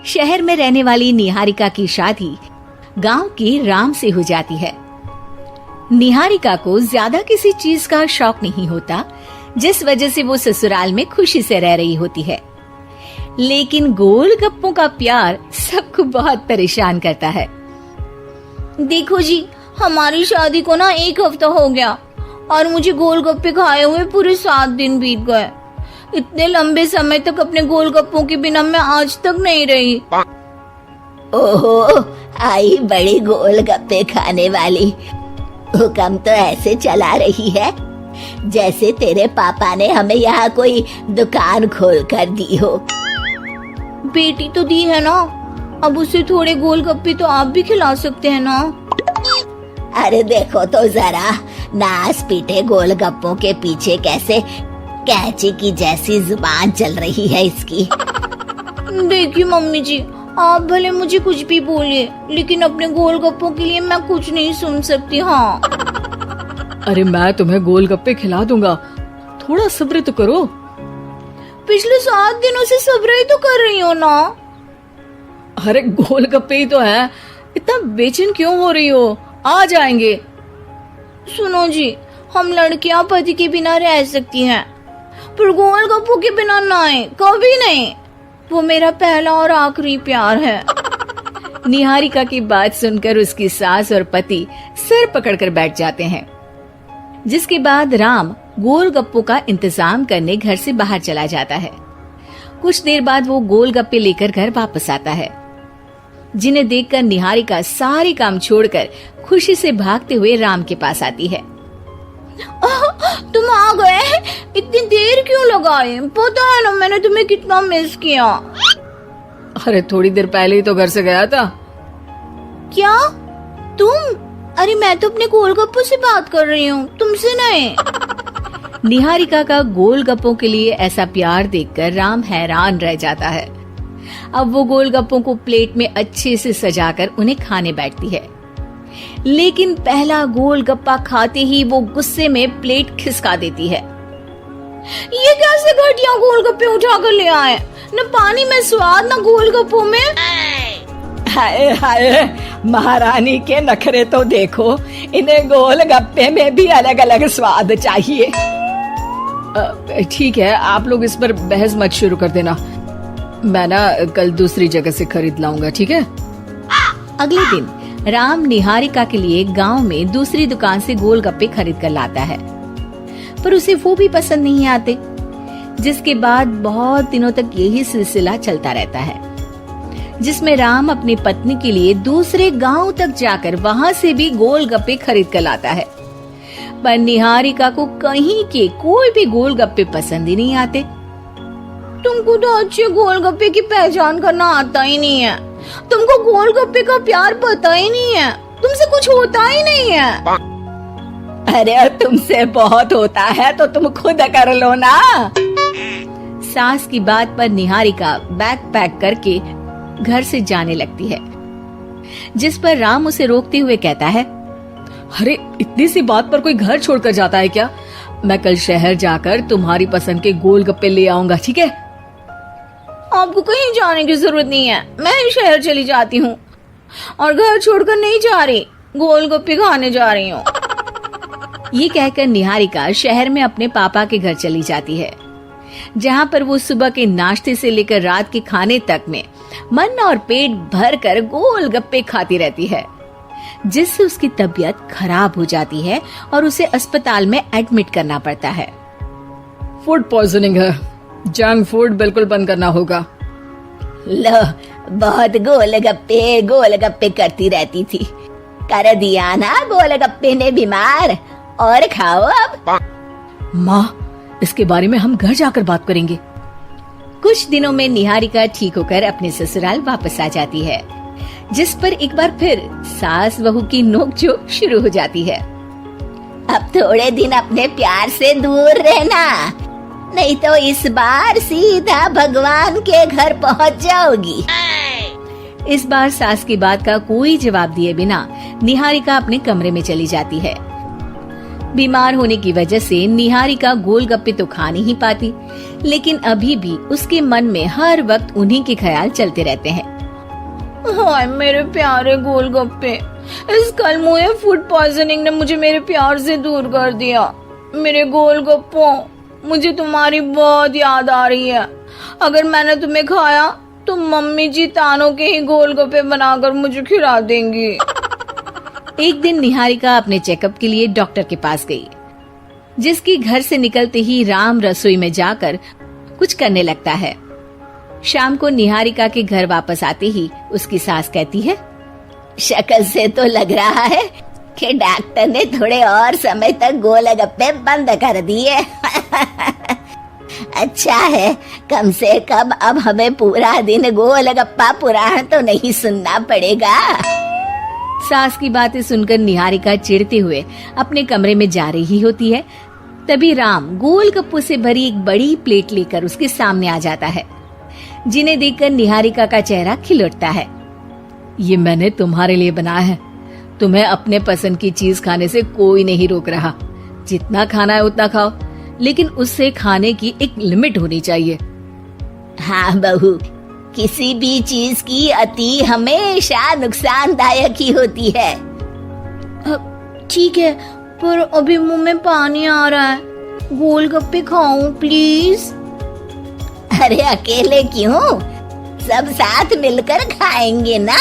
शहर में रहने वाली निहारिका की शादी गांव के राम से हो जाती है। निहारिका को ज्यादा किसी चीज का शौक नहीं होता, जिस वजह से वो ससुराल में खुशी से रह रही होती है। लेकिन गोलगप्पों का प्यार सबको बहुत परेशान करता है। देखो जी, हमारी शादी को ना 1 हफ्ता हो गया और मुझे गोलगप्पे खाए हुए पूरे 7 दिन बीत गए। इतने लंबे समय तक अपने गोलगप्पों के बिना मैं आज तक नहीं रही। ओहो, आई बड़ी गोलगप्पे खाने वाली। हुक्म तो ऐसे चला रही है जैसे तेरे पापा ने हमें यहाँ कोई दुकान खोल कर दी हो। बेटी तो दी है ना, अब उसे थोड़े गोलगप्पे तो आप भी खिला सकते हैं ना। अरे देखो तो जरा, नास पीटे गोलगप्पों के पीछे कैसे कैंची की जैसी जुबान चल रही है इसकी। देखिए मम्मी जी, आप भले मुझे कुछ भी बोलिए, लेकिन अपने गोलगप्पों के लिए मैं कुछ नहीं सुन सकती। हाँ, अरे मैं तुम्हें गोलगप्पे खिला दूंगा, थोड़ा सब्र तो करो। पिछले 7 दिनों से सब्र ही तो कर रही हो ना। अरे गोलगप्पे ही तो है, इतना बेचैन क्यों हो रही हो? आ जाएंगे। सुनो जी, हम लड़कियां पति के बिना रह सकती हैं, पर गोलगप्पों के बिना नहीं, कभी नहीं। वो मेरा पहला और आखिरी प्यार है। निहारिका की बात सुनकर उसकी सास और पति सिर पकड़कर बैठ जाते हैं। जिसके बाद राम गोलगप्पों का इंतजाम करने घर से बाहर चला जाता है। कुछ देर बाद वो गोलगप्पे लेकर घर वापस आता है, जिन्हें देखकर निहारिका सारे काम छोड़कर खुशी से भागते हुए राम के पास आती है। तुम आ गए? इतनी देर क्यों लगाई? पता है ना मैंने तुम्हें कितना मिस किया। अरे थोड़ी देर पहले ही तो घर से गया था। क्या तुम? अरे मैं तो अपने गोलगप्पों से बात कर रही हूँ, तुमसे नहीं। निहारिका का गोलगप्पों के लिए ऐसा प्यार देखकर राम हैरान रह जाता है। अब वो गोलगप्पों को प्लेट में अच्छे से सजाकर उन्हें खाने बैठती है। लेकिन पहला गोलगप्पा खाते ही वो गुस्से में प्लेट खिसका देती है। ये कैसे घटिया गोलगप्पे उठा कर ले आए? न पानी में स्वाद, न गोलगप्पों में। हाय हाय, महारानी के नखरे तो देखो, इन्हें गोलगप्पे में भी अलग अलग स्वाद चाहिए। ठीक है, आप लोग इस पर बहस मत शुरू कर देना, मैं ना कल दूसरी जगह से खरीद लाऊंगा, ठीक है? अगले दिन राम निहारिका के लिए गांव में दूसरी दुकान से गोलगप्पे खरीद कर लाता है, पर उसे वो भी पसंद नहीं आते। जिसके बाद बहुत दिनों तक यही सिलसिला चलता रहता है, जिसमें राम अपनी पत्नी के लिए दूसरे गांव तक जाकर वहां से भी गोलगप्पे खरीद कर लाता है। पर निहारिका को कहीं के कोई भी गोलगप्पे पसंद ही नहीं आते। तुमको तो अच्छे गोलगप्पे की पहचान करना आता ही नहीं है। तुमको गोलगप्पे का प्यार पता ही नहीं है, तुमसे कुछ होता ही नहीं है। अरे तुमसे बहुत होता है तो तुम खुद कर लो ना। सास की बात पर निहारिका बैग पैक करके घर से जाने लगती है, जिस पर राम उसे रोकते हुए कहता है, अरे इतनी सी बात पर कोई घर छोड़कर जाता है क्या? मैं कल शहर जाकर तुम्हारी पसंद के गोलगप्पे ले आऊंगा, ठीक है? आपको कहीं जाने की जरूरत नहीं है, मैं ही शहर चली जाती हूँ और घर छोड़कर नहीं जा रही, गोलगप्पे खाने जा रही हूँ। ये कहकर निहारिका शहर में अपने पापा के घर चली जाती है, जहाँ पर वो सुबह के नाश्ते से लेकर रात के खाने तक में मन और पेट भर कर गोलगप्पे खाती रहती है, जिससे उसकी तबीयत खराब हो जाती है और उसे अस्पताल में एडमिट करना पड़ता है। फूड पॉइजनिंग है, जंक फूड बिल्कुल बंद करना होगा। लो, बहुत गोलगप्पे गोलगप्पे करती रहती थी, कर दिया ना गोलगप्पे ने बीमार। और खाओ अब। माँ, इसके बारे में हम घर जाकर बात करेंगे। कुछ दिनों में निहारिका ठीक होकर अपने ससुराल वापस आ जाती है, जिस पर एक बार फिर सास बहू की नोकझोंक शुरू हो जाती है। अब थोड़े दिन अपने प्यार से दूर रहना, नहीं तो इस बार सीधा भगवान के घर पहुंच जाओगी। इस बार सास की बात का कोई जवाब दिए बिना निहारिका अपने कमरे में चली जाती है। बीमार होने की वजह से निहारिका गोलगप्पे तो खा नहीं पाती, लेकिन अभी भी उसके मन में हर वक्त उन्हीं के ख्याल चलते रहते हैं। हाय मेरे प्यारे गोलगप्पे, इस कल मुझे फूड पॉइजनिंग ने मुझे मेरे प्यार से दूर कर दिया। मेरे गोलगप्पों, मुझे तुम्हारी बहुत याद आ रही है। अगर मैंने तुम्हें खाया तो मम्मी जी तानों के ही गोलगप्पे बनाकर मुझे खिला देंगी। एक दिन निहारिका अपने चेकअप के लिए डॉक्टर के पास गई, जिसकी घर से निकलते ही राम रसोई में जाकर कुछ करने लगता है। शाम को निहारिका के घर वापस आते ही उसकी सास कहती है, शक्ल से तो लग रहा है कि डॉक्टर ने थोड़े और समय तक गोलगप्पे बंद कर दिए। अच्छा है, कम से कम अब हमें पूरा दिन गोलगप्पा पुराण तो नहीं सुनना पड़ेगा। सास की बातें सुनकर निहारिका चिढ़ते हुए अपने कमरे में जा रही होती है। तभी राम गोलगप्पों से भरी एक बड़ी प्लेट लेकर उसके सामने आ जाता है, जिन्हें देखकर निहारिका का चेहरा खिल उठता है। ये मैंने तुम्हारे लिए बनाया है। तुम्हें अपने पसंद की चीज खाने से कोई नहीं रोक रहा। जितना खाना है उतना खाओ, लेकिन उससे खाने की एक लिमिट होनी चाहिए। हाँ बहू, किसी भी चीज की अति हमेशा नुकसानदायक ही होती है। ठीक है, पर अभी मुंह में पानी आ रहा है। गोलगप्पे खाऊं प्लीज? अरे अकेले क्यों, सब साथ मिलकर खाएंगे ना।